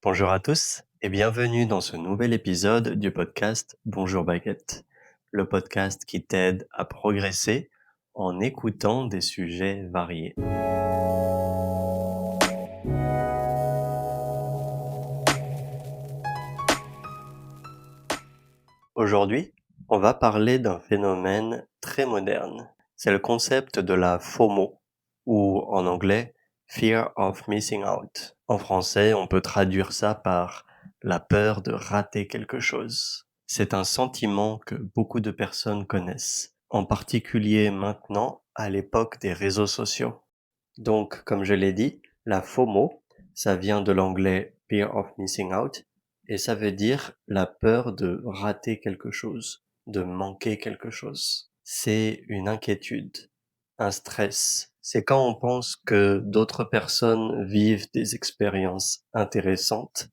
Bonjour à tous et bienvenue dans ce nouvel épisode du podcast Bonjour Baguette, le podcast qui t'aide à progresser en écoutant des sujets variés. Aujourd'hui, on va parler d'un phénomène très moderne. C'est le concept de la FOMO, ou en anglais, Fear of Missing Out. En français, on peut traduire ça par la peur de rater quelque chose. C'est un sentiment que beaucoup de personnes connaissent, en particulier maintenant à l'époque des réseaux sociaux. Donc, comme je l'ai dit, la FOMO, ça vient de l'anglais Fear of Missing Out, et ça veut dire la peur de rater quelque chose, de manquer quelque chose. C'est une inquiétude, un stress. C'est quand on pense que d'autres personnes vivent des expériences intéressantes,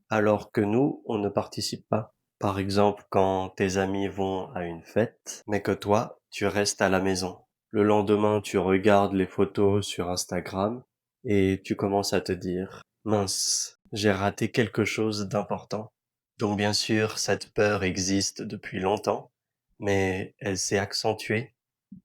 alors que nous, on ne participe pas. Par exemple, quand tes amis vont à une fête, mais que toi, tu restes à la maison. Le lendemain, tu regardes les photos sur Instagram et tu commences à te dire, mince, j'ai raté quelque chose d'important. Donc bien sûr, cette peur existe depuis longtemps, mais elle s'est accentuée,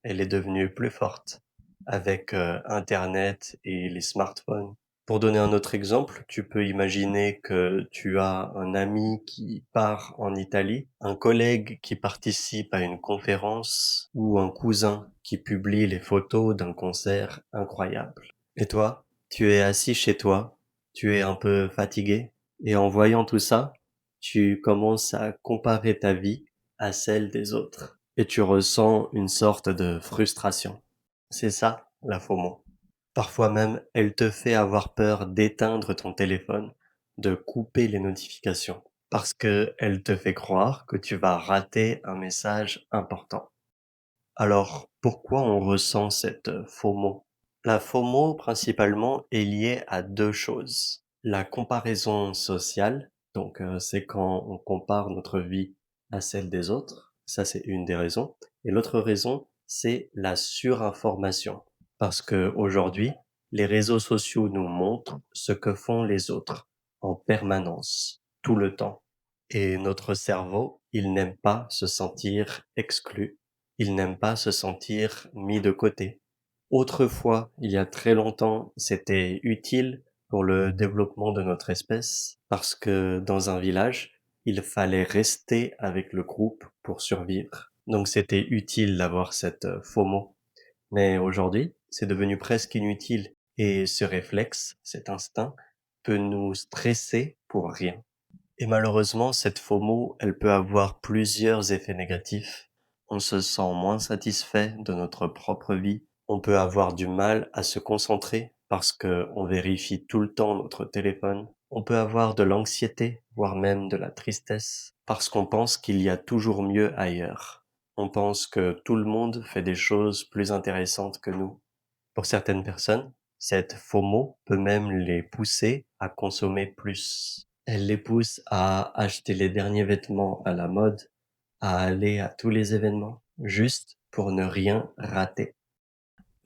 elle est devenue plus forte avec Internet et les smartphones. Pour donner un autre exemple, tu peux imaginer que tu as un ami qui part en Italie, un collègue qui participe à une conférence ou un cousin qui publie les photos d'un concert incroyable. Et toi, tu es assis chez toi, tu es un peu fatigué, et en voyant tout ça, tu commences à comparer ta vie à celle des autres, et tu ressens une sorte de frustration. C'est ça, la FOMO. Parfois même, elle te fait avoir peur d'éteindre ton téléphone, de couper les notifications, parce que elle te fait croire que tu vas rater un message important. Alors, pourquoi on ressent cette FOMO? La FOMO, principalement, est liée à deux choses. La comparaison sociale, donc c'est quand on compare notre vie à celle des autres, ça c'est une des raisons. Et l'autre raison, c'est la surinformation. Parce que aujourd'hui, les réseaux sociaux nous montrent ce que font les autres en permanence, tout le temps. Et notre cerveau, il n'aime pas se sentir exclu, il n'aime pas se sentir mis de côté. Autrefois, il y a très longtemps, c'était utile pour le développement de notre espèce parce que dans un village, il fallait rester avec le groupe pour survivre. Donc c'était utile d'avoir cette FOMO. Mais aujourd'hui, c'est devenu presque inutile et ce réflexe, cet instinct, peut nous stresser pour rien. Et malheureusement, cette FOMO, elle peut avoir plusieurs effets négatifs. On se sent moins satisfait de notre propre vie. On peut avoir du mal à se concentrer parce que on vérifie tout le temps notre téléphone. On peut avoir de l'anxiété, voire même de la tristesse, parce qu'on pense qu'il y a toujours mieux ailleurs. On pense que tout le monde fait des choses plus intéressantes que nous. Pour certaines personnes, cette FOMO peut même les pousser à consommer plus. Elle les pousse à acheter les derniers vêtements à la mode, à aller à tous les événements, juste pour ne rien rater.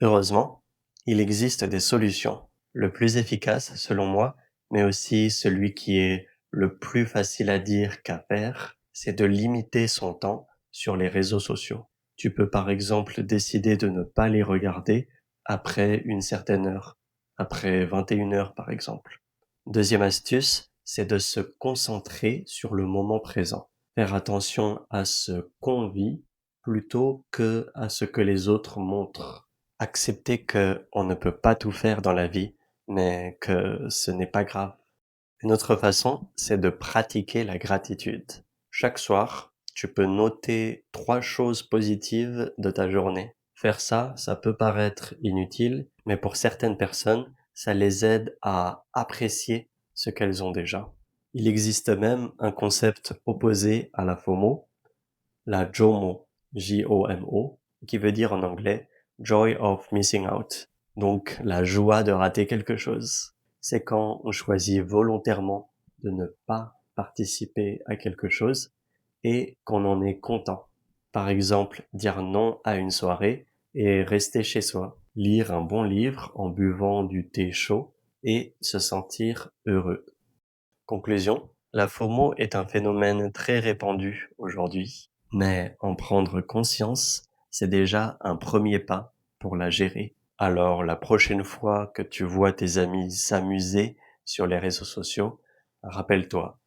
Heureusement, il existe des solutions. Le plus efficace, selon moi, mais aussi celui qui est le plus facile à dire qu'à faire, c'est de limiter son temps sur les réseaux sociaux. Tu peux par exemple décider de ne pas les regarder après une certaine heure, après 21 heures par exemple. Deuxième astuce, c'est de se concentrer sur le moment présent. Faire attention à ce qu'on vit plutôt que à ce que les autres montrent. Accepter que on ne peut pas tout faire dans la vie, mais que ce n'est pas grave. Une autre façon, c'est de pratiquer la gratitude. Chaque soir, tu peux noter 3 choses positives de ta journée. Faire ça, ça peut paraître inutile, mais pour certaines personnes, ça les aide à apprécier ce qu'elles ont déjà. Il existe même un concept opposé à la FOMO, la JOMO, J-O-M-O, qui veut dire en anglais Joy of Missing Out, donc la joie de rater quelque chose. C'est quand on choisit volontairement de ne pas participer à quelque chose et qu'on en est content. Par exemple, dire non à une soirée et rester chez soi, lire un bon livre en buvant du thé chaud et se sentir heureux. Conclusion, la FOMO est un phénomène très répandu aujourd'hui, mais en prendre conscience, c'est déjà un premier pas pour la gérer. Alors la prochaine fois que tu vois tes amis s'amuser sur les réseaux sociaux, rappelle-toi,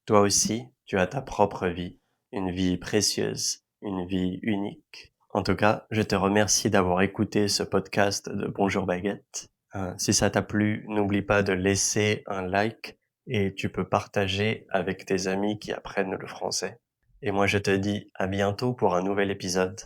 toi aussi, tu as ta propre vie, une vie précieuse, une vie unique. En tout cas, je te remercie d'avoir écouté ce podcast de Bonjour Baguette. Si ça t'a plu, n'oublie pas de laisser un like et tu peux partager avec tes amis qui apprennent le français. Et moi, je te dis à bientôt pour un nouvel épisode.